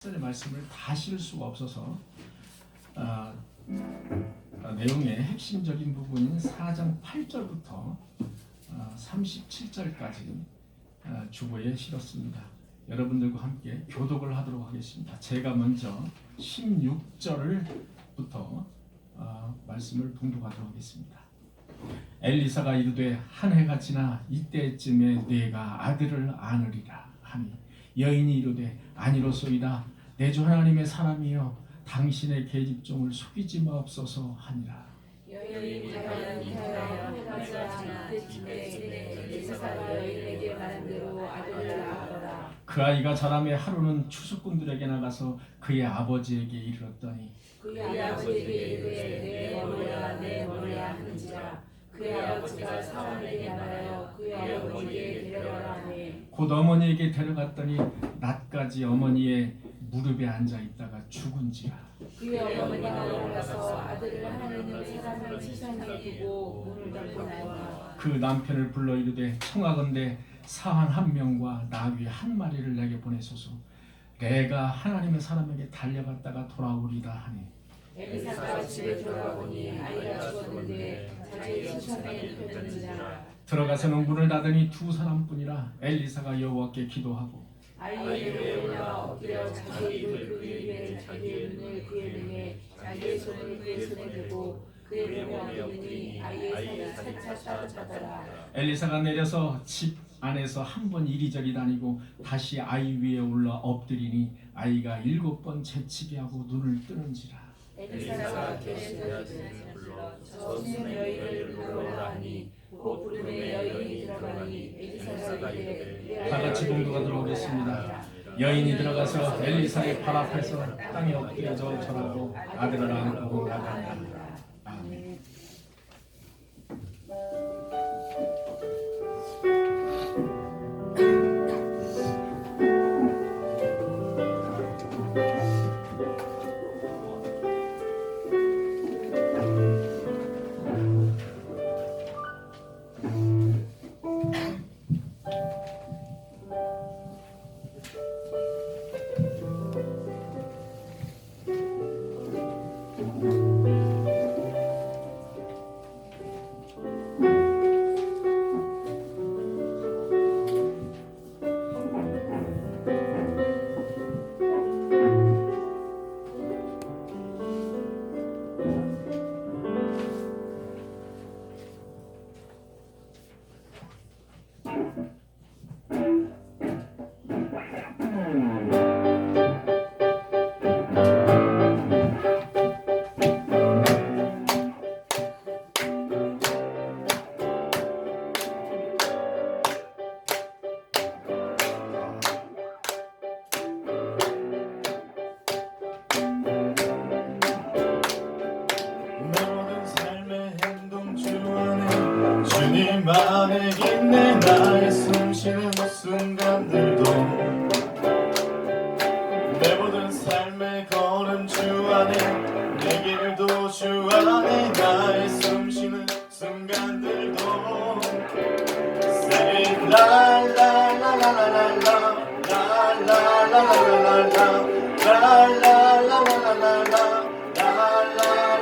하나님의 말씀을 다 실 수가 없어서 내용의 핵심적인 부분인 4장 8절부터 37절까지 주보에 실었습니다. 여러분들과 함께 교독을 하도록 하겠습니다. 제가 먼저 16절부터 말씀을 봉독하도록 하겠습니다. 엘리사가 이르되 한 해가 지나 이때쯤에 네가 아들을 안으리라 하니 여인이 이르되 아니로소이다. 내 주 하나님의 사람이여 당신의 계집종을 속이지 마옵소서 하니라. 여인이 하여 해가 지나 이때쯤에 엘리사가 여인에게 말한 대로 아들을 낳았더라. 그 아이가 자라매 하루는 추수꾼들에게 나가서 그의 아버지에게 이르렀더니 그의 아버지에게 이르되 내 머리야 내 머리야 하는지라. 그의 아버지가 사람에게 말하여 그의 어머니에게 데려가라 하니 곧 어머니에게 데려갔더니 낮까지 어머니의 무릎에 앉아 있다가 죽은지라. 그의 어머니가 올라가서 아들을 하나님의 사람을 시선에 두고 문을 닫고 나니라. 그 남편을 불러 이르되 청하건대 사한 한 명과 나귀 한 마리를 내게 보내소서. 내가 하나님의 사람에게 달려갔다가 돌아오리다 하니 엘리사가 집에 돌아오니 아이가 죽었는데 자기의 시선에 눕혔는지라. 들어가서는 문을 닫으니 두 사람뿐이라. 엘리사가 여호와께 기도하고 아이에게 올라 엎드려 자기의 입을 그 입에 자기의 눈을 그의 눈에 자기의 손을 그의 손에 대고 그의 몸에 엎드리니 아이의 살이 살짝 따뜻하더라. 엘리사가 내려서 집 안에서 한 번 이리저리 다니고 다시 아이 위에 올라 엎드리니 아이가 7번 재치게 하고 눈을 뜨는지라. 엘리사가 게하시를 불러 저 순 여인을 부르라 하니 곧 부름에 여인이 들어가니 엘리사가 이르되 다 같이 봉독하도록 하겠습니다. 여인이 들어가서 엘리사의 발 앞에서 땅에 엎드려져 절하고 아들을 안고 나간다. 아멘. 주님 안에 있네. 나의 숨쉬는 순간들도 내 모든 삶의 걸음 주 안에 내 길도 주 안에 나의 숨쉬는 순간들도 Say la la la la la la la la la la la la la la la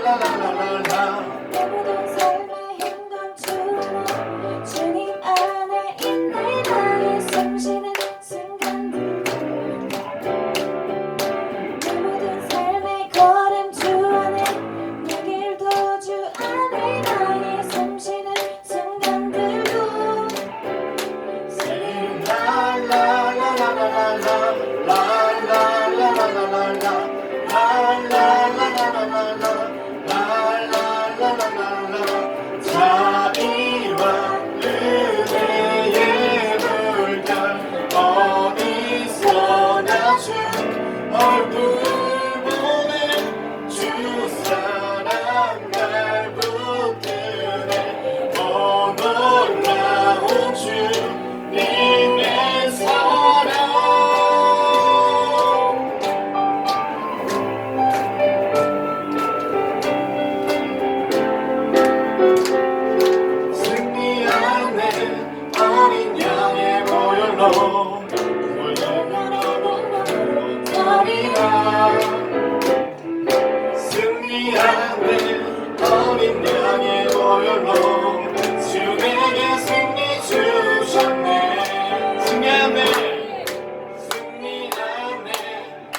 la la la 내 모든 삶의 행동 주님 안에 있네. 나의 숨쉬는 순간들도 내 모든 삶의 걸음 주 안에 내 길도 주 안에 나의 숨쉬는 순간들도 Say la la la la la la la la la 소리가 승리하네 어린 양의 보혈로 주 내게 승리 주셨네 승리하네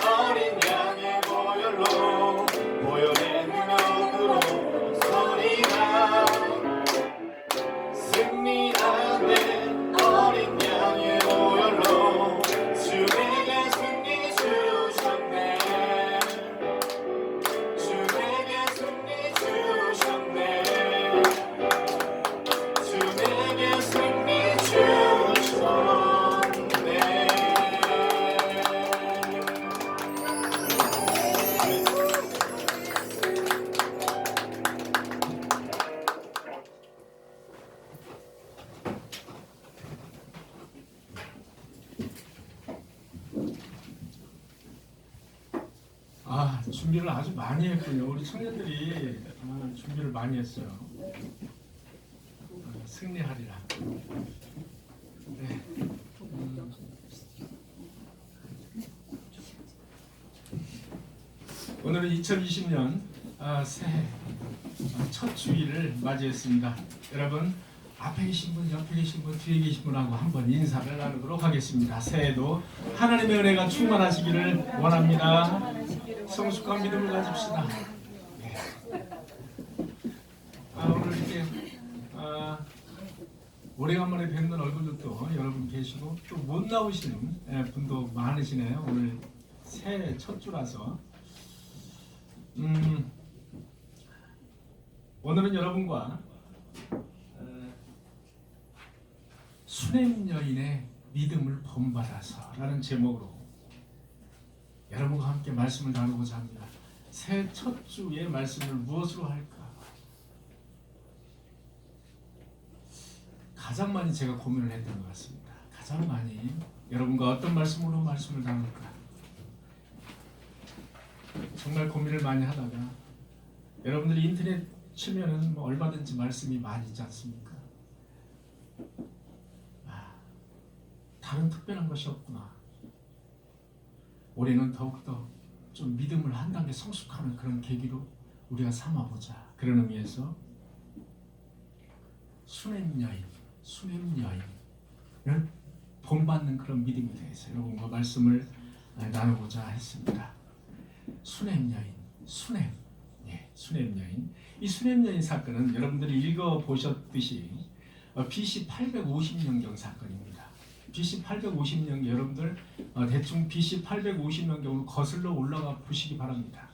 어린 양의 보혈로 보혈의 능력으로 소리가 승리하네 어린 양의 보혈로 주 내게 승리 주셨네 주 내게 승리 주셨네 주 내게 승리 주셨네 준비를 아주 많이 했군요. 우리 청년들이 준비를 많이 했어요. 승리하리라. 네. 오늘은 2020년 새해 첫 주일을 맞이했습니다. 여러분 앞에 계신 분, 옆에 계신 분, 뒤에 계신 분하고 한번 인사를 나누도록 하겠습니다. 새해도 하나님의 은혜가 충만하시기를 원합니다. 성숙한 믿음을 가집시다. 네. 오늘 이렇게 오래간만에 뵙는 얼굴들도 여러분 계시고 또 못 나오시는 분도 많으시네요. 오늘 새해 첫 주라서 오늘은 여러분과 수냄 여인의 믿음을 본받아서 라는 제목으로 여러분과 함께 말씀을 나누고자 합니다. 새해 첫 주의 말씀을 무엇으로 할까? 가장 많이 제가 고민을 했던 것 같습니다. 가장 많이 여러분과 어떤 말씀으로 말씀을 나눌까? 정말 고민을 많이 하다가 여러분들이 인터넷 치면은 뭐 얼마든지 말씀이 많이 있지 않습니까? 다른 특별한 것이 없구나. 올해는 더욱더 좀 믿음을 한 단계 성숙하는 그런 계기로 우리가 삼아보자. 그런 의미에서 수냄 여인을 본받는 그런 믿음에 대해서 여러분과 말씀을 나누고자 했습니다. 수냄 여인. 이 수냄 여인 사건은 여러분들이 읽어보셨듯이 BC 850년경 사건입니다. BC 850년 여러분들 대충 BC 850년경으로 거슬러 올라가 보시기 바랍니다.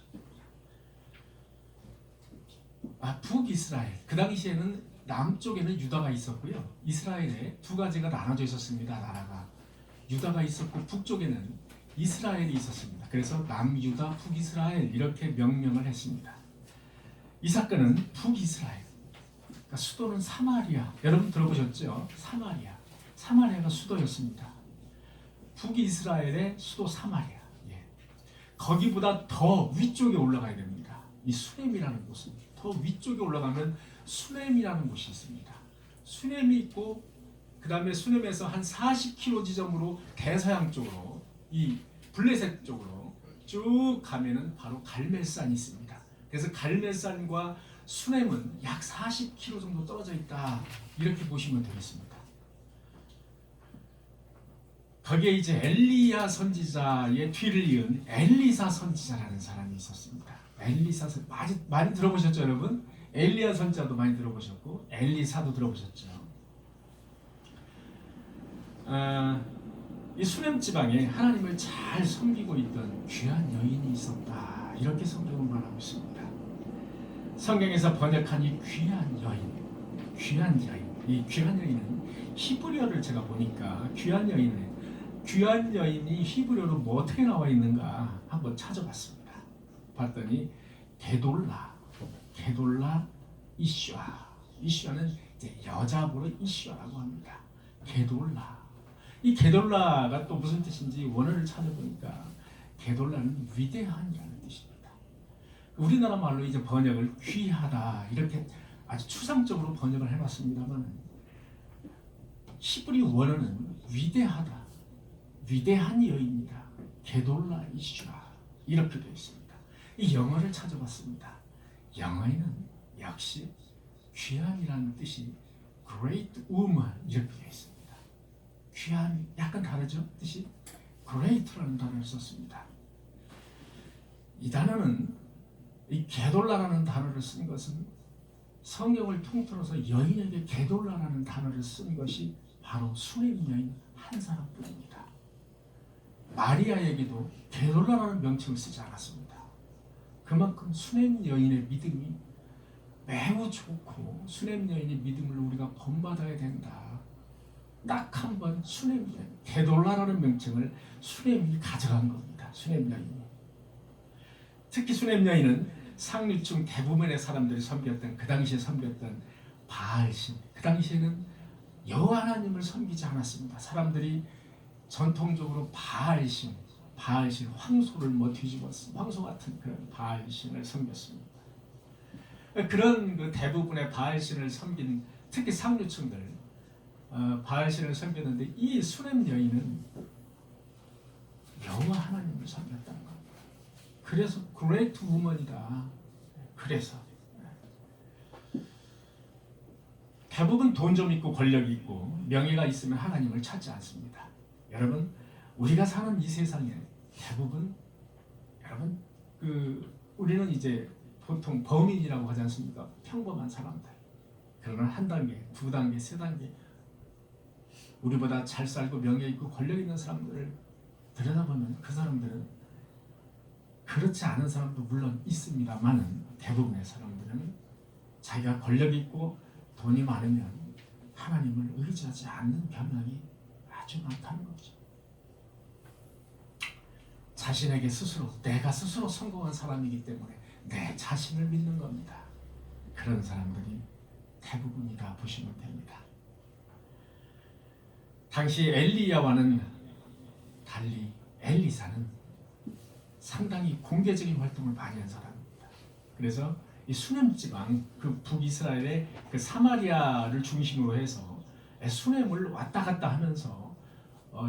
북이스라엘 그 당시에는 남쪽에는 유다가 있었고요. 이스라엘에 두 가지가 나눠져 있었습니다. 나라가 유다가 있었고 북쪽에는 이스라엘이 있었습니다. 그래서 남유다 북이스라엘 이렇게 명명을 했습니다. 이 사건은 북이스라엘 그러니까 수도는 사마리아 여러분 들어보셨죠? 사마리아가 수도였습니다. 북이스라엘의 수도 사마리아. 거기보다 더 위쪽에 올라가야 됩니다. 이 수넴이라는 곳은 더 위쪽에 올라가면 수넴이라는 곳이 있습니다. 수넴이 있고 그 다음에 수넴에서 한 40km 지점으로 대서양 쪽으로 이 블레셋 쪽으로 쭉 가면은 바로 갈멜산이 있습니다. 그래서 갈멜산과 수넴은 약 40km 정도 떨어져 있다 이렇게 보시면 되겠습니다. 거기에 이제 엘리야 선지자의 뒤를 이은 엘리사 선지자라는 사람이 있었습니다. 엘리사 많이 들어보셨죠, 여러분? 엘리야 선지자도 많이 들어보셨고 엘리사도 들어보셨죠. 이 수넴 지방에 하나님을 잘 섬기고 있던 귀한 여인이 있었다. 이렇게 성경은 말하고 있습니다. 성경에서 번역한 이 귀한 여인. 이 귀한 여인은 히브리어를 제가 보니까 귀한 여인이 히브리어로 뭐 어떻게 나와 있는가 한번 찾아봤습니다. 봤더니 게돌라 이슈아는 이제 여자보로 이슈아라고 합니다. 이 게돌라가 또 무슨 뜻인지 원어를 찾아보니까 게돌라는 위대한이라는 뜻입니다. 우리나라 말로 이제 번역을 귀하다 이렇게 아주 추상적으로 번역을 해봤습니다만 히브리 원어는 위대한 여인이다. 게돌라 이슈아 이렇게 되어 있습니다. 이 영어를 찾아봤습니다. 영어에는 역시 귀함이라는 뜻이 great woman 이렇게 되어 있습니다. 귀함이 약간 다르죠? 뜻이 great라는 단어를 썼습니다. 이 단어는 이 게돌라라는 단어를 쓴 것은 성경을 통틀어서 여인에게 게돌라라는 단어를 쓴 것이 바로 수냄 여인 한 사람뿐입니다. 마리아에게도 게돌라라는 명칭을 쓰지 않았습니다. 그만큼 수냄 여인의 믿음이 매우 좋고 수냄 여인의 믿음을 우리가 본받아야 된다. 딱 한 번 수냄 여인, 게돌라라는 명칭을 수냄이 가져간 겁니다. 수냄 여인이. 특히 수냄 여인은 상류층 대부분의 사람들이 섬겼던 그 당시에 섬겼던 바알신. 그 당시에는 여호와 하나님을 섬기지 않았습니다. 사람들이 전통적으로 바알신 황소를 뒤집었습니다. 황소 같은 그런 바알신을 섬겼습니다. 그런 그 대부분의 바알신을 섬긴 특히 상류층들 바알신을 섬겼는데 이 수냄 여인은 여호와 하나님을 섬겼다는 겁니다. 그래서 그레이트 우먼이다. 그래서 대부분 돈 좀 있고 권력이 있고 명예가 있으면 하나님을 찾지 않습니다. 여러분 우리가 사는 이 세상에 대부분 여러분 우리는 이제 보통 범인이라고 하지 않습니까? 평범한 사람들. 그러나 한 단계, 두 단계, 세 단계 우리보다 잘 살고 명예 있고 권력 있는 사람들을 들여다보면 그 사람들은 그렇지 않은 사람도 물론 있습니다만은 대부분의 사람들은 자기가 권력이 있고 돈이 많으면 하나님을 의지하지 않는 경향이 아주 많다는 거죠. 자신에게 스스로 내가 스스로 성공한 사람이기 때문에 내 자신을 믿는 겁니다. 그런 사람들이 대부분이다 보시면 됩니다. 당시 엘리야와는 달리 엘리사는 상당히 공개적인 활동을 많이 한 사람입니다. 그래서 이 수냄 지방, 그 북이스라엘의 그 사마리아를 중심으로 해서 수냄을 왔다 갔다 하면서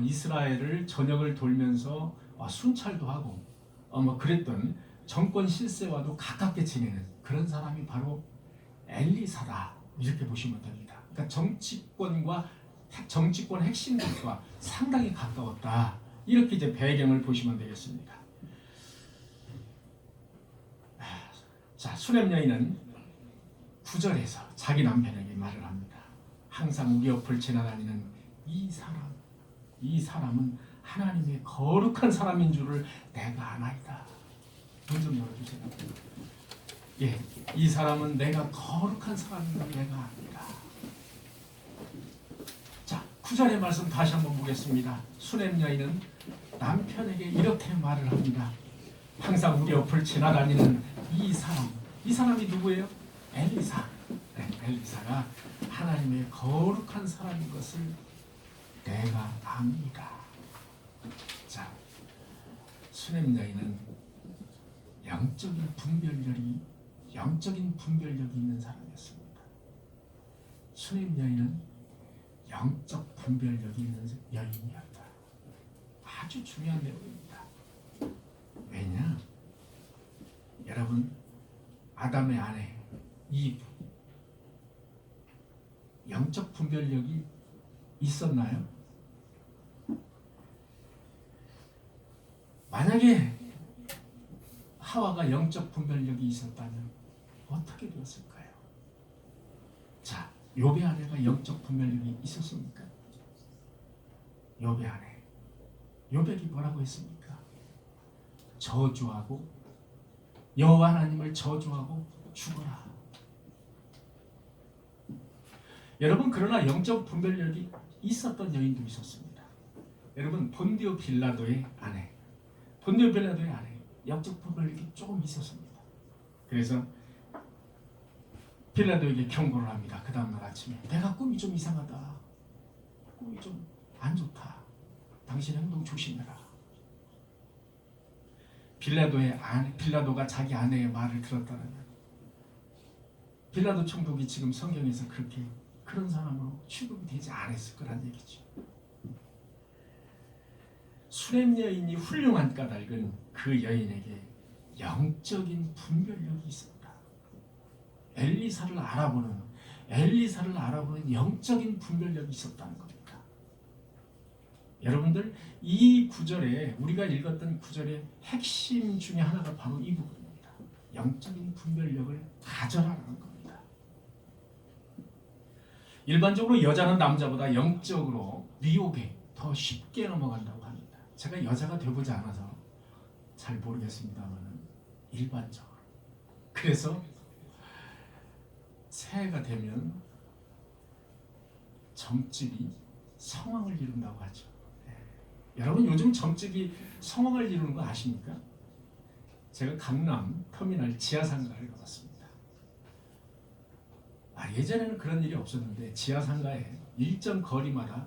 이스라엘을 전역을 돌면서 순찰도 하고 뭐 그랬던 정권 실세와도 가깝게 지내는 그런 사람이 바로 엘리사다 이렇게 보시면 됩니다. 그러니까 정치권 핵심들과 상당히 가까웠다 이렇게 이제 배경을 보시면 되겠습니다. 자, 수냄 여인은 9절에서 자기 남편에게 말을 합니다. 항상 우리 옆을 지나다니는 이 사람은 하나님의 거룩한 사람인 줄을 내가 아나이다. 문 좀 열어주세요. 예, 이 사람은 내가 거룩한 사람인 줄 내가 압니다. 자, 9절의 말씀 다시 한번 보겠습니다. 수냄 여인은 남편에게 이렇게 말을 합니다. 항상 우리 옆을 지나다니는 이 사람이 누구예요? 엘리사. 네, 엘리사가 하나님의 거룩한 사람인 것을 내가 압니다. 자, 수냄 여인은 영적인 분별력이 있는 사람이었습니다. 수냄 여인은 영적 분별력이 있는 여인이었다. 아주 중요한 내용입니다. 왜냐? 여러분, 아담의 아내 이브 영적 분별력이 있었나요? 만약에 하와가 영적 분별력이 있었다면 어떻게 되었을까요? 자, 욥의 아내가 영적 분별력이 있었습니까? 욥의 아내 욥에게 뭐라고 했습니까? 저주하고 여호와 하나님을 저주하고 죽어라. 여러분, 그러나 영적 분별력이 있었던 여인도 있었습니다. 여러분, 본디오 빌라도의 아내 영적 분별력이 조금 있었습니다. 그래서 빌라도에게 경고를 합니다. 그 다음날 아침에 내가 꿈이 좀 이상하다. 꿈이 좀 안 좋다. 당신 행동 조심해라. 빌라도가 자기 아내의 말을 들었다면 빌라도 총독이 지금 성경에서 그런 사람으로 취급이 되지 않았을 거란 얘기죠. 수렘 여인이 훌륭한 까닭은 그 여인에게 영적인 분별력이 있었다. 엘리사를 알아보는 영적인 분별력이 있었다는 겁니다. 여러분들, 이 구절에, 우리가 읽었던 구절의 핵심 중에 하나가 바로 이 부분입니다. 영적인 분별력을 가져라는 겁니다. 일반적으로 여자는 남자보다 영적으로 미혹에 더 쉽게 넘어간다고 합니다. 제가 여자가 되보지 않아서 잘 모르겠습니다만 일반적으로. 그래서 새해가 되면 점집이 성황을 이룬다고 하죠. 여러분, 요즘 점집이 성황을 이루는 거 아십니까? 제가 강남 터미널 지하상가를 가봤습니다. 예전에는 그런 일이 없었는데 지하상가에 일정 거리마다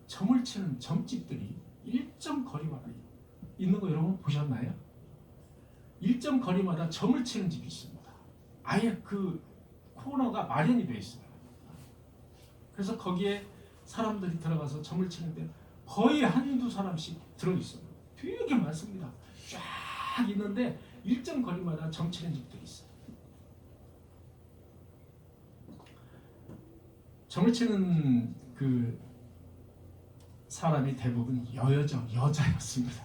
점을 치는 점집들이 일정 거리마다 있는 거 여러분 보셨나요? 일정 거리마다 점을 치는 집이 있습니다. 아예 그 코너가 마련이 되어 있어요. 그래서 거기에 사람들이 들어가서 점을 치는데 거의 한두 사람씩 들어있어요. 되게 많습니다. 쫙 있는데 일정 거리마다 점 치는 집들이 있어요. 점을 치는 그 사람이 대부분 여자였습니다.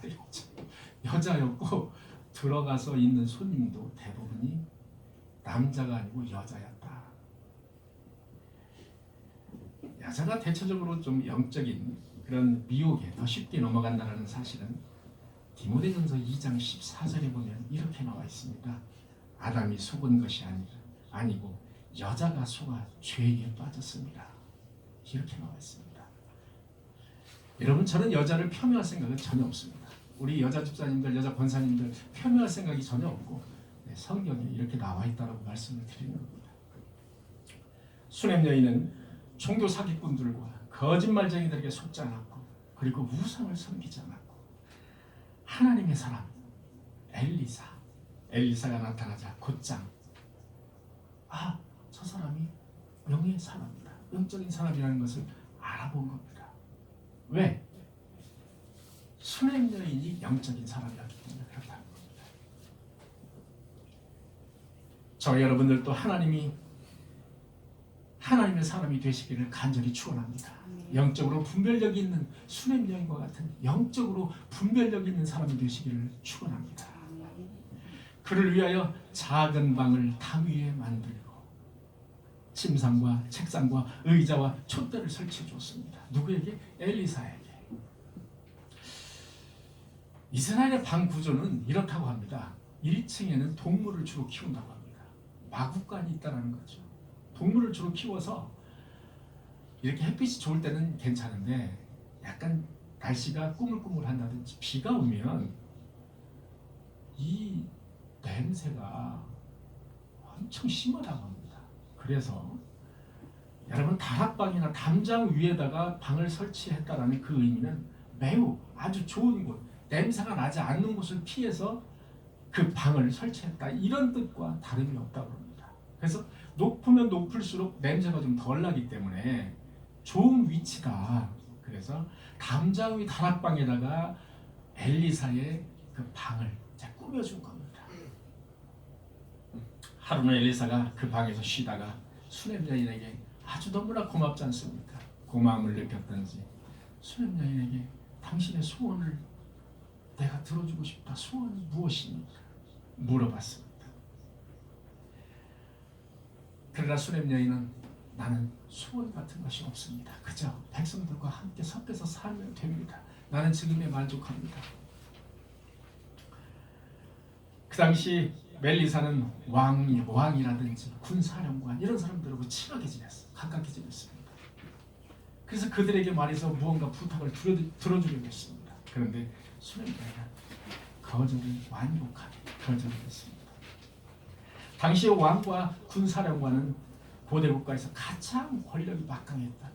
여자였고 들어가서 있는 손님도 대부분이 남자가 아니고 여자였다. 여자가 대체적으로 좀 영적인 그런 미혹에 더 쉽게 넘어간다는 사실은 디모데전서 2장 14절에 보면 이렇게 나와 있습니다. 아담이 속은 것이 아니고 여자가 속아 죄에 빠졌습니다. 이렇게 나와 있습니다. 여러분, 저는 여자를 폄훼할 생각은 전혀 없습니다. 우리 여자 집사님들, 여자 권사님들 폄훼할 생각이 전혀 없고 성경에 이렇게 나와 있다고 말씀을 드리는 겁니다. 수렘 여인은 종교 사기꾼들과 거짓말쟁이들에게 속지 않았고, 그리고 우상을 섬기지 않았고, 하나님의 사람 엘리사가 나타나자 곧장 저 사람이 영의 사람이다, 영적인 사람이라는 것을 알아본 겁니다. 왜? 수렘 여인이 영적인 사람이었기 때문에 그렇다는 겁니다. 저 여러분들도 하나님의 사람이 되시기를 간절히 축원합니다. 영적으로 분별력이 있는 수렘 여인과 같은 영적으로 분별력이 있는 사람이 되시기를 축원합니다. 그를 위하여 작은 방을 담 위에 만들고 침상과 책상과 의자와 촛대를 설치해 줬습니다. 누구에게? 엘리사에게. 이스라엘의 방 구조는 이렇다고 합니다. 1층에는 동물을 주로 키운다고 합니다. 마구간이 있다는 거죠. 동물을 주로 키워서 이렇게 햇빛이 좋을 때는 괜찮은데 약간 날씨가 꾸물꾸물한다든지 비가 오면 이 냄새가 엄청 심하다고 합니다. 그래서 여러분, 다락방이나 담장 위에다가 방을 설치했다라는 그 의미는 매우 아주 좋은 곳, 냄새가 나지 않는 곳을 피해서 그 방을 설치했다, 이런 뜻과 다름이 없다고 합니다. 그래서 높으면 높을수록 냄새가 좀 덜 나기 때문에 좋은 위치다. 그래서 담장 위 다락방에다가 엘리사의 그 방을 꾸며준 겁니다. 하루는 엘리사가 그 방에서 쉬다가 수렘 여인에게 아주 너무나 고맙지 않습니까? 고마움을 느꼈던지 수렘 여인에게 당신의 소원을 내가 들어주고 싶다, 소원이 무엇입니까? 물어봤습니다. 그러나 수렘 여인은 나는 소원 같은 것이 없습니다. 그저 백성들과 함께 섞여서 살면 됩니다. 나는 지금에 만족합니다. 그 당시 멜리사는 왕이라든지 군사령관 이런 사람들하고 친하게 지냈어, 가깝게 지냈습니다. 그래서 그들에게 말해서 무언가 부탁을 들어주려고 했습니다. 그런데 수렘 여인은 완곡하게 거절을 했습니다. 당시의 왕과 군사령관은 고대 국가에서 가장 권력이 막강했다.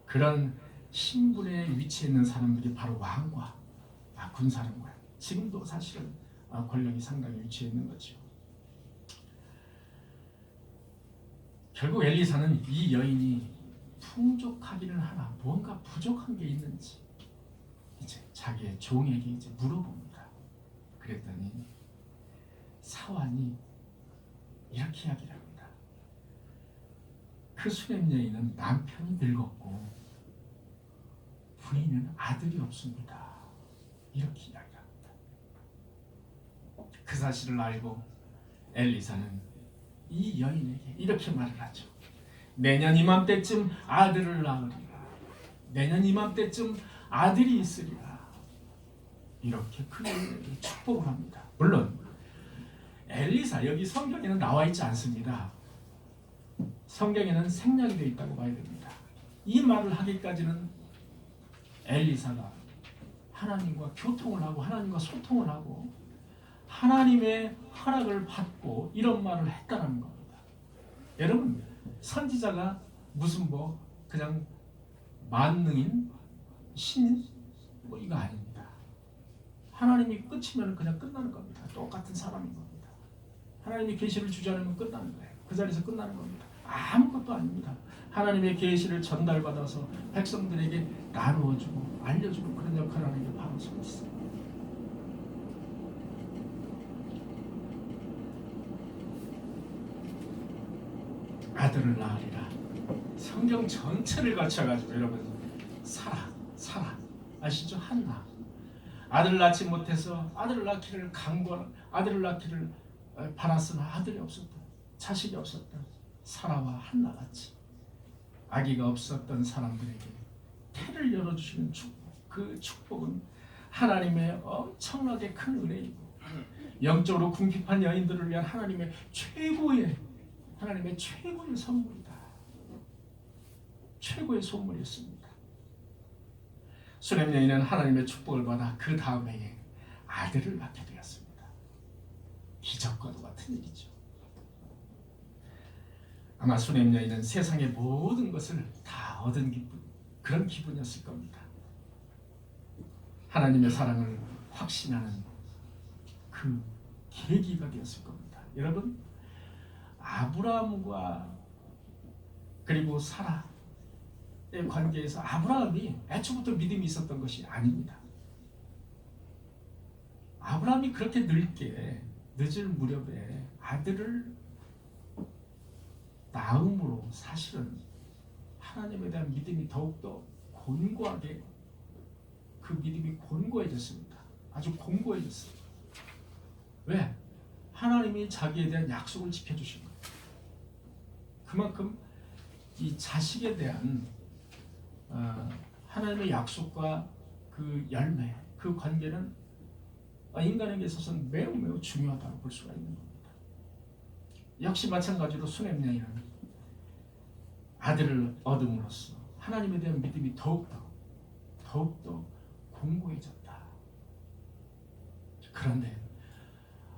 그런 신분에 위치해 있는 사람들이 바로 왕과 군사령관. 지금도 사실은 권력이 상당히 위치해 있는 거죠. 결국 엘리사는 이 여인이 풍족하기는 하나 무언가 부족한 게 있는지 이제 자기의 종에게 이제 물어봅니다. 그랬더니 사환이 이렇게 이야기를 합니다. 그 수냄 여인은 남편이 늙었고 부인은 아들이 없습니다. 이렇게 이야기합니다. 그 사실을 알고 엘리사는 이 여인에게 이렇게 말을 하죠. 내년 이맘때쯤 아들을 낳으리라. 내년 이맘때쯤 아들이 있으리라. 이렇게 그 여인에게 축복을 합니다. 물론 엘리사 여기 성경에는 나와 있지 않습니다. 성경에는 생략이 되어 있다고 봐야 됩니다. 이 말을 하기까지는 엘리사가 하나님과 교통을 하고 하나님과 소통을 하고 하나님의 허락을 받고 이런 말을 했다는 겁니다. 여러분, 선지자가 무슨 그냥 만능인 신 이거 아닙니다. 하나님이 끝이면 그냥 끝나는 겁니다. 똑같은 사람인 겁니다. 하나님이 계시를 주지 않으면 끝나는 거예요. 그 자리에서 끝나는 겁니다. 아무것도 아닙니다. 하나님의 계시를 전달받아서 백성들에게 나누어주고 알려주고 그런 역할을 하는 게 바로 선지자. 아들을 낳으리라. 성경 전체를 거쳐가지고 여러분 사라 아시죠? 한나 아들을 낳지 못해서 아들을 낳기를 강구하는 아들을 낳기를 바랐으나 아들이 없었다. 자식이 없었다. 사라와 한나같이 아기가 없었던 사람들에게 태를 열어주시는 축복. 그 축복은 하나님의 엄청나게 큰 은혜이고 영적으로 궁핍한 여인들을 위한 하나님의 최고의 선물이다. 최고의 선물이었습니다. 수냄 여인은 하나님의 축복을 받아 그 다음 해에 아들을 낳게 되었습니다. 기적과도 같은 일이죠. 아마 수냄 여인은 세상의 모든 것을 다 얻은 기분, 그런 기분이었을 겁니다. 하나님의 사랑을 확신하는 그 계기가 되었을 겁니다. 여러분, 아브라함과 그리고 사라의 관계에서 아브라함이 애초부터 믿음이 있었던 것이 아닙니다. 아브라함이 그렇게 늦을 무렵에 아들을 낳음으로 사실은 하나님에 대한 믿음이 더욱더 곤고하게 그 믿음이 곤고해졌습니다. 아주 공고해졌어요. 왜? 하나님이 자기에 대한 약속을 지켜주신 거예요. 그만큼 이 자식에 대한 하나님의 약속과 그 열매, 그 관계는 인간에게 있어서는 매우 중요하다고 볼 수가 있는 겁니다. 역시 마찬가지로 수냄 여인은 아들을 얻음으로써 하나님에 대한 믿음이 더욱더 공고해졌다. 그런데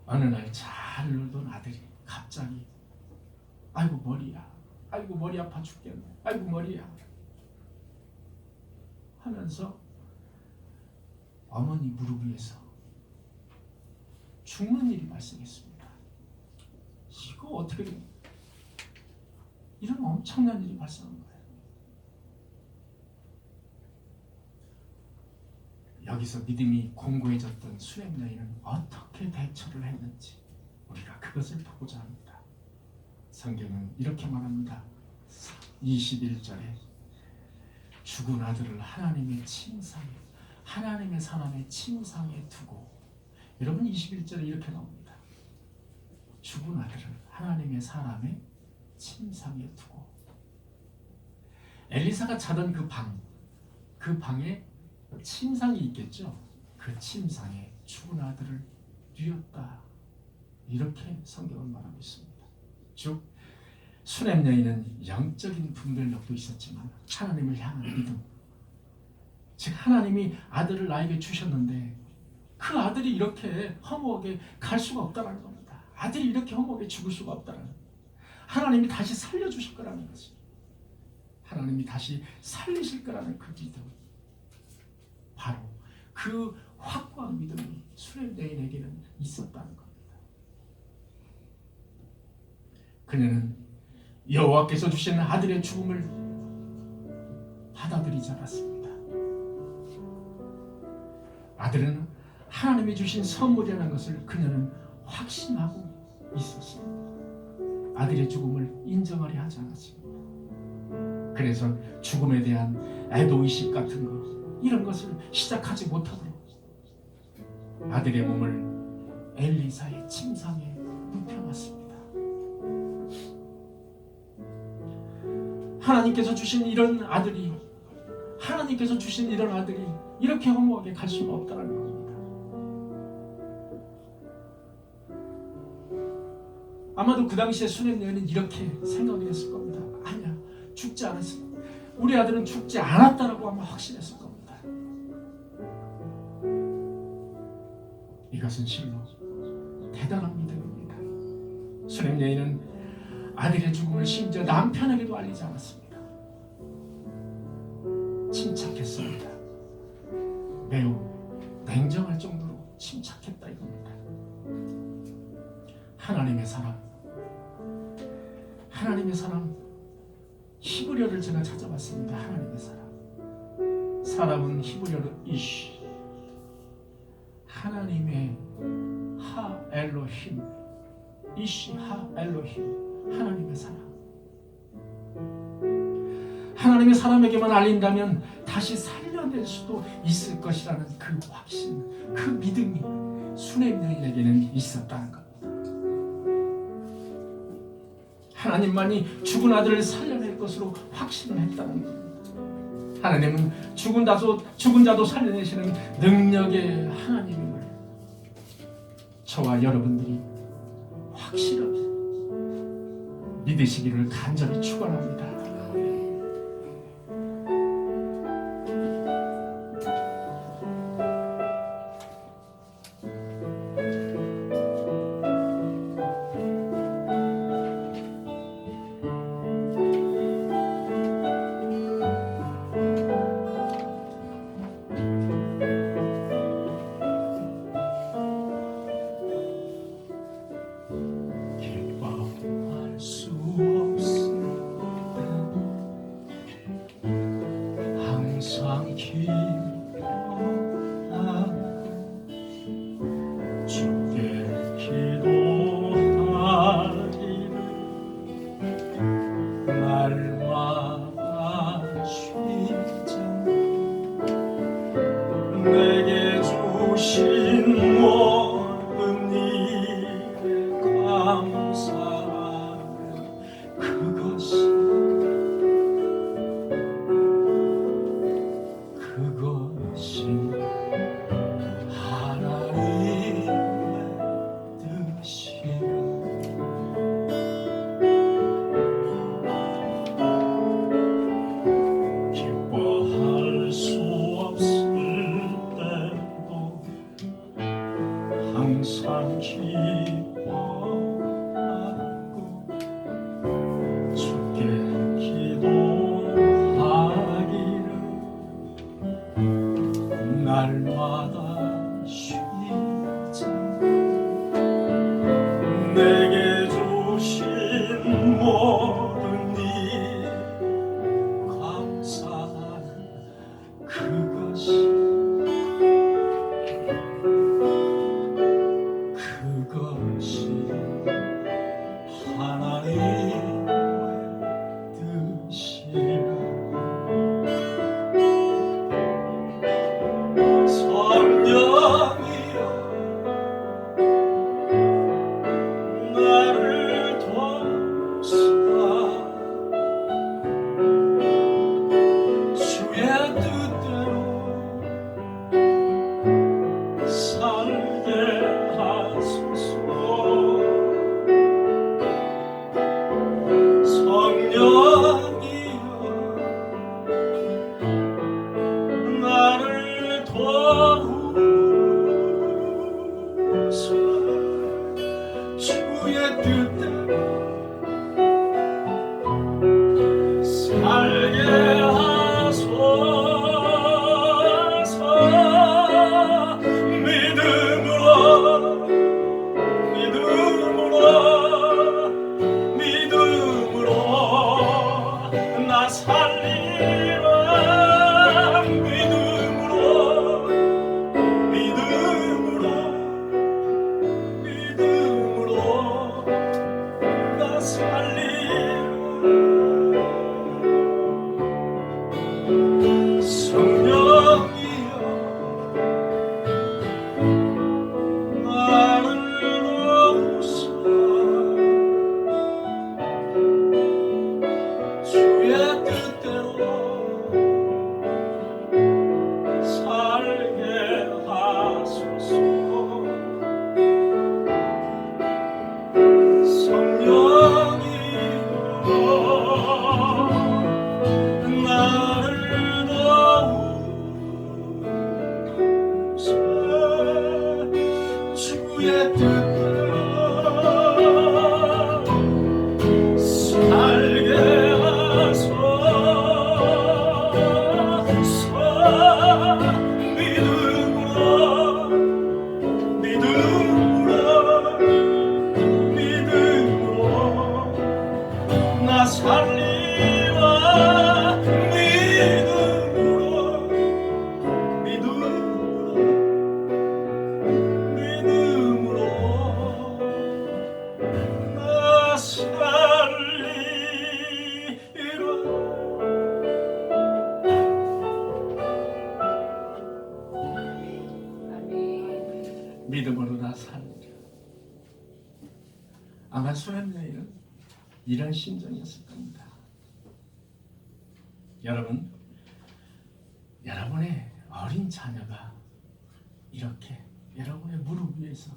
어느 날 잘 놀던 아들이 갑자기 아이고 머리야, 아이고 머리 아파 죽겠네, 아이고 머리야 하면서 어머니 무릎 위에서 죽는 일이 발생했습니다. 이거 어떻게 된 거예요? 이런 엄청난 일이 발생한 거예요. 여기서 믿음이 공고해졌던 수냄 여인은 어떻게 대처를 했는지 우리가 그것을 보고자 합니다. 성경은 이렇게 말합니다. 21절에 죽은 아들을 하나님의 침상에, 하나님의 사람의 침상에 두고, 여러분 21절에 이렇게 나옵니다. 죽은 아들을 하나님의 사람의 침상에 두고. 엘리사가 자던 그 방에 침상이 있겠죠. 그 침상에 죽은 아들을 뉘었다. 이렇게 성경은 말하고 있습니다. 즉 수냄 여인은 영적인 분별력도 있었지만 하나님을 향한 믿음, 즉 하나님이 아들을 나에게 주셨는데 그 아들이 이렇게 허무하게 갈 수가 없다는 겁니다. 아들이 이렇게 허무하게 죽을 수가 없다는 겁니다. 하나님이 다시 살려주실 거라는 거지. 하나님이 다시 살리실 거라는 그 믿음, 바로 그 확고한 믿음이 수냄 여인에게는 있었다는 겁니다. 그녀는 여호와께서 주신 아들의 죽음을 받아들이지 않았습니다. 아들은 하나님이 주신 선물이라는 것을 그녀는 확신하고 있었습니다. 아들의 죽음을 인정하려 하지 않았습니다. 그래서 죽음에 대한 애도의식 같은 것, 이런 것을 시작하지 못하도록 아들의 몸을 엘리사의 침상에 눕혀놨습니다. 하나님께서 주신 이런 아들이 이렇게 허무하게 갈 수는 없다는 겁니다. 아마도 그 당시에 수냄녀는 이렇게 생각을 했을 겁니다. 아니야, 죽지 않았어. 우리 아들은 죽지 않았다라고 아마 확신했을 겁니다. 이것은 실로 대단한 믿음입니다. 수냄녀는 아들의 죽음을 심지어 남편에게도 알리지 않았습니다. 침착했습니다. 매우 냉정할 정도로 침착했다 이겁니다. 하나님의 사람 히브리어를 제가 찾아봤습니다. 하나님의 사람은 히브리어로 이쉬, 하나님의 하 엘로힘, 이쉬 하 엘로힘, 하나님의 사람. 하나님의 사람에게만 알린다면 다시 살려낼 수도 있을 것이라는 그 확신, 그 믿음이 수냄 여인에게는 있었다는 겁니다. 하나님만이 죽은 아들을 살려낼 것으로 확신을 했다는 겁니다. 하나님은 죽은 자도 살려내시는 능력의 하나님임을 저와 여러분들이 확실하게 믿으시기를 간절히 축원합니다. 항상 기뻐하고 주께 기도하기를 날마다 쉬지 않고 내게 주신 모든 일에 감사하는 그것이 하나님의 뜻이라. 기뻐할 수 없을 때도 항상 기뻐하고 주께 기도하기를 날마다 쉬지 않고 내게 주신 모든 일 감사하는 그것이 아마 수렘 여인은 이런 심정이었을 겁니다. 여러분, 여러분의 어린 자녀가 이렇게 여러분의 무릎 위에서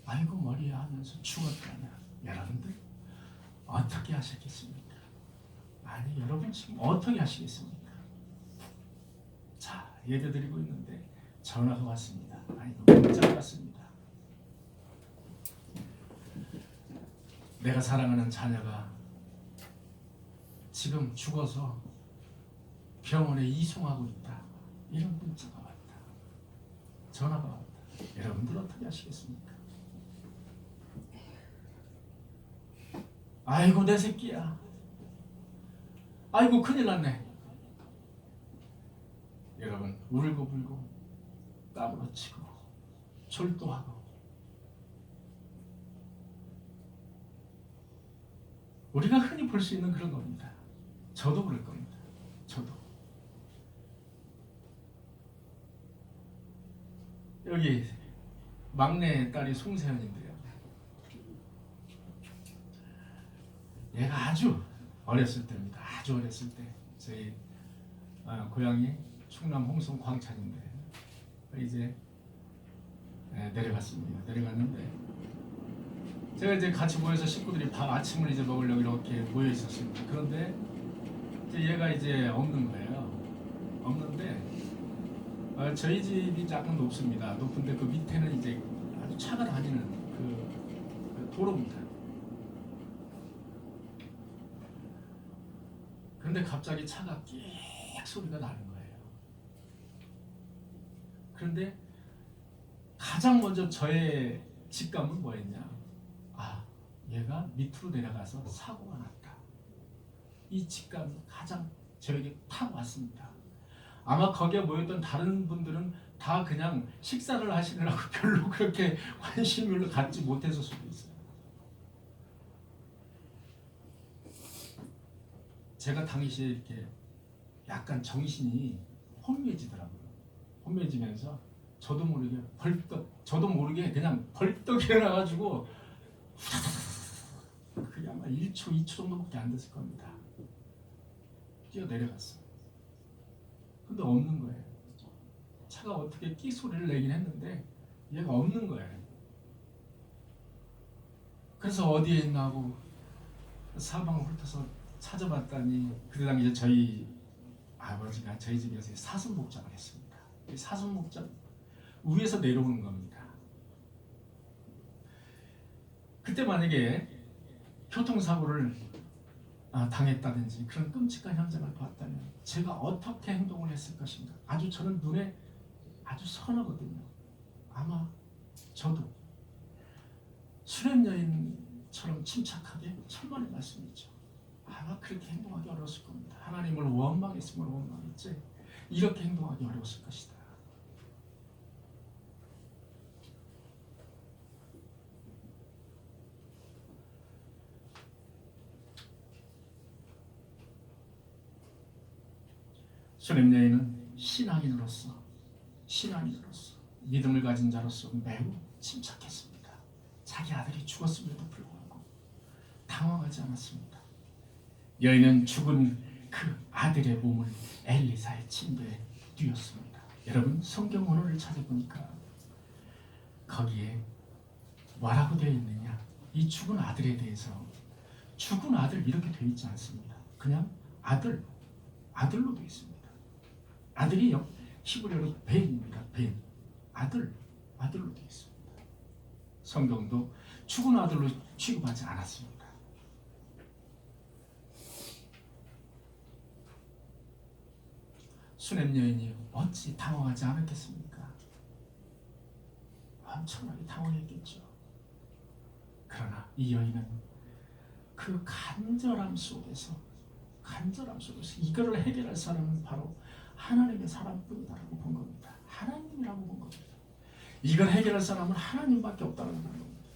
아이고 머리야 하면서 죽었다면 여러분들 어떻게 하셨겠습니까? 아니, 여러분 지금 어떻게 하시겠습니까? 자, 예배드리고 있는데 전화가 왔습니다. 아이고, 문자가 왔습니다. 내가 사랑하는 자녀가 지금 죽어서 병원에 이송하고 있다. 이런 문자가 왔다. 전화가 왔다. 여러분들 어떻게 하시겠습니까? 아이고 내 새끼야. 아이고 큰일 났네. 여러분 울고불고 까무러치고 졸도하고 우리가 흔히 볼 수 있는 그런 겁니다. 저도 그럴 겁니다. 저도. 여기 막내 딸이 송세연인데요. 얘가 아주 어렸을 때입니다. 아주 어렸을 때 저희 고향이 충남 홍성 광천인데 이제 내려갔습니다. 내려갔는데 제가 이제 같이 모여서 식구들이 아침을 이제 먹으려고 이렇게 모여 있었습니다. 그런데 이제 얘가 이제 없는 거예요. 없는데 저희 집이 조금 높습니다. 높은데 그 밑에는 이제 아주 차가 다니는 그 도로입니다. 그런데 갑자기 차가 끽 소리가 나는 거예요. 그런데 가장 먼저 저의 직감은 뭐였냐? 아, 얘가 밑으로 내려가서 사고가 났다. 이 직감이 가장 저에게 탁 왔습니다. 아마 거기에 모였던 다른 분들은 다 그냥 식사를 하시느라고 별로 그렇게 관심을 갖지 못했을 수도 있어요. 제가 당시에 이렇게 약간 정신이 혼미해지더라고요. 혼미해지면서 저도 모르게 그냥 벌떡 일어나가지고 그게 아마 1초, 2초 정도밖에 안 됐을 겁니다. 뛰어내려갔어요. 근데 없는 거예요. 차가 어떻게 끼 소리를 내긴 했는데 얘가 없는 거예요. 그래서 어디에 있나 하고 사방을 훑어서 찾아봤더니 그때 당시에 저희 아버지가 저희 집에서 사슴목장을 했습니다. 이 사슴목장 위에서 내려오는 겁니다. 그때 만약에 교통사고를 당했다든지 그런 끔찍한 현장을 봤다면 제가 어떻게 행동을 했을 것인가. 아주 저는 눈에 아주 선하거든요. 아마 저도 수렘 여인처럼 침착하게 천만의 말씀이죠. 아마 그렇게 행동하기 어려웠을 겁니다. 하나님을 원망했으면 원망했지 이렇게 행동하기 어려웠을 것이다. 수렘 여인은 신앙인으로서 믿음을 가진 자로서 매우 침착했습니다. 자기 아들이 죽었음에도 불구하고 당황하지 않았습니다. 여인은 죽은 그 아들의 몸을 엘리사의 침대에 뉘었습니다. 여러분 성경 원어를 찾아보니까 거기에 뭐라고 되어 있느냐? 이 죽은 아들에 대해서 죽은 아들 이렇게 되어 있지 않습니다. 그냥 아들로 되어 있습니다. 아들이요 히브리어로 벤입니다. 벤 아들로 되어 있습니다. 성경도 죽은 아들로 취급하지 않았습니다. 수렘 여인이 어찌 당황하지 않았겠습니까? 엄청나게 당황했겠죠. 그러나 이 여인은 그 간절함 속에서 이거를 해결할 사람은 바로 하나님의 사람뿐이다라고 본 겁니다. 하나님이라고 본 겁니다. 이걸 해결할 사람은 하나님밖에 없다고 본 겁니다.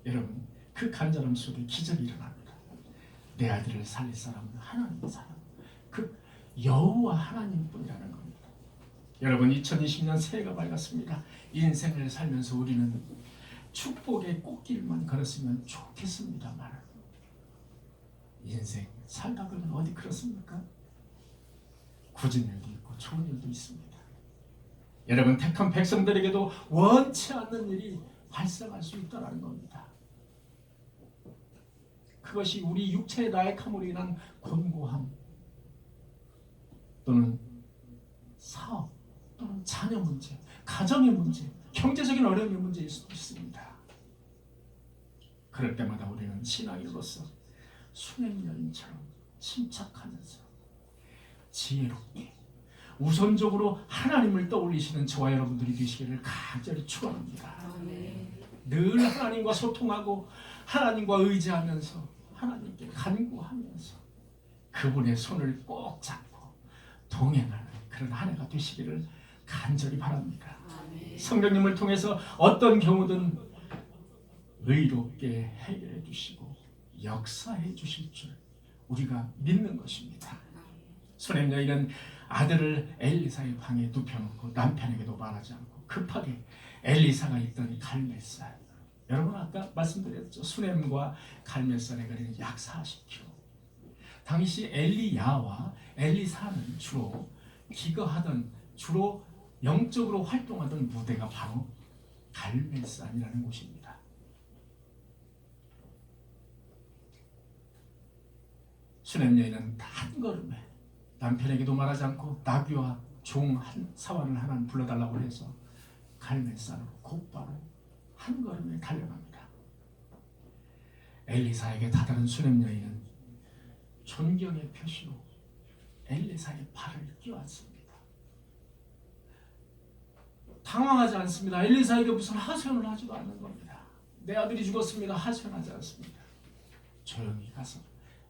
여러분 그 간절함 속에 기적이 일어납니다. 내 아들을 살릴 사람은 하나님의 사람, 그 여호와 하나님뿐이라는 겁니다. 여러분 2020년 새해가 밝았습니다. 인생을 살면서 우리는 축복의 꽃길만 걸었으면 좋겠습니다만 인생 살다 보면 어디 그렇습니까? 굳은 일도 있고 좋은 일도 있습니다. 여러분, 택한 백성들에게도 원치 않는 일이 발생할 수 있다는 겁니다. 그것이 우리 육체의 나약함으로 인한 곤고함 또는 사업 또는 자녀 문제, 가정의 문제, 경제적인 어려움의 문제일 수도 있습니다. 그럴 때마다 우리는 신앙인으로서 수냉 여인처럼 침착하면서 지혜롭게 우선적으로 하나님을 떠올리시는 저와 여러분들이 되시기를 간절히 축원합니다. 늘 하나님과 소통하고 하나님과 의지하면서 하나님께 간구하면서 그분의 손을 꼭 잡고 동행하는 그런 한 해가 되시기를 간절히 바랍니다. 성령님을 통해서 어떤 경우든 의롭게 해결해 주시고 역사해 주실 줄 우리가 믿는 것입니다. 수냄 여인은 아들을 엘리사의 방에 눕혀놓고 남편에게도 말하지 않고 급하게 엘리사가 있던 갈멜산, 여러분 아까 말씀드렸죠. 수냄과 갈멜산의 거리는 약 40km. 당시 엘리야와 엘리사는 주로 기거하던, 주로 영적으로 활동하던 무대가 바로 갈멜산이라는 곳입니다. 수냄 여인은 한 걸음에 남편에게도 말하지 않고 나귀와 종 한 사환을 하나 불러달라고 해서 갈멜산으로 곧바로 한 걸음에 달려갑니다. 엘리사에게 다다른 수냄 여인은 존경의 표시로 엘리사의 발을 끼워안습니다. 당황하지 않습니다. 엘리사에게 무슨 하소연을 하지도 않는 겁니다. 내 아들이 죽었습니다. 하소연하지 않습니다. 조용히 가서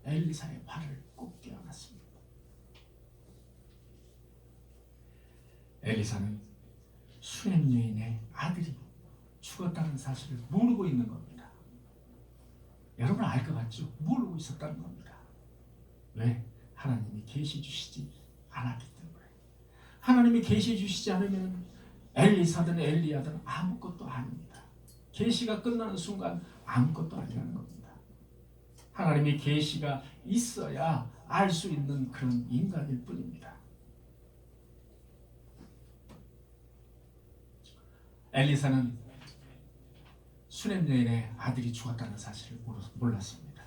엘리사의 발을 꼭 끼워놨습니다. 엘리사는 수냄 여인의 아들이 죽었다는 사실을 모르고 있는 겁니다. 여러분 알 것 같죠? 모르고 있었다는 겁니다. 왜? 하나님이 계시 주시지 않았기 때문에. 하나님이 계시 주시지 않으면 엘리사든 엘리야든 아무것도 아닙니다. 계시가 끝나는 순간 아무것도 아니라는 겁니다. 하나님이 계시가 있어야 알 수 있는 그런 인간일 뿐입니다. 엘리사는 수냄 여인의 아들이 죽었다는 사실을 몰랐습니다.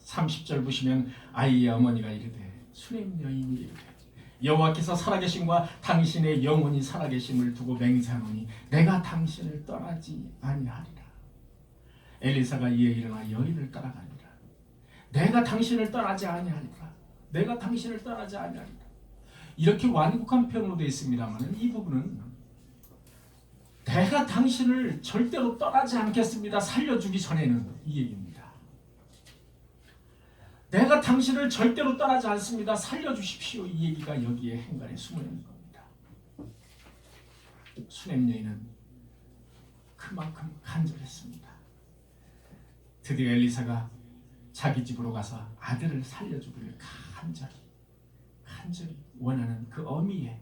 30절 보시면 아이의 어머니가 이르되 수냄 여인이 이르되 여호와께서 살아계심과 당신의 영혼이 살아계심을 두고 맹세하노니 내가 당신을 떠나지 아니하리라. 엘리사가 이에 일어나 여인을 따라가니라. 내가 당신을 떠나지 아니하리라. 내가 당신을 떠나지 아니하리라. 이렇게 완곡한 표현으로 되어 있습니다만 이 부분은 내가 당신을 절대로 떠나지 않겠습니다. 살려주기 전에는 이 얘기입니다. 내가 당신을 절대로 떠나지 않습니다. 살려주십시오. 이 얘기가 여기에 행간에 숨어 있는 겁니다. 수냄 여인은 그만큼 간절했습니다. 드디어 엘리사가 자기 집으로 가서 아들을 살려주기를 간절히 원하는 그 어미의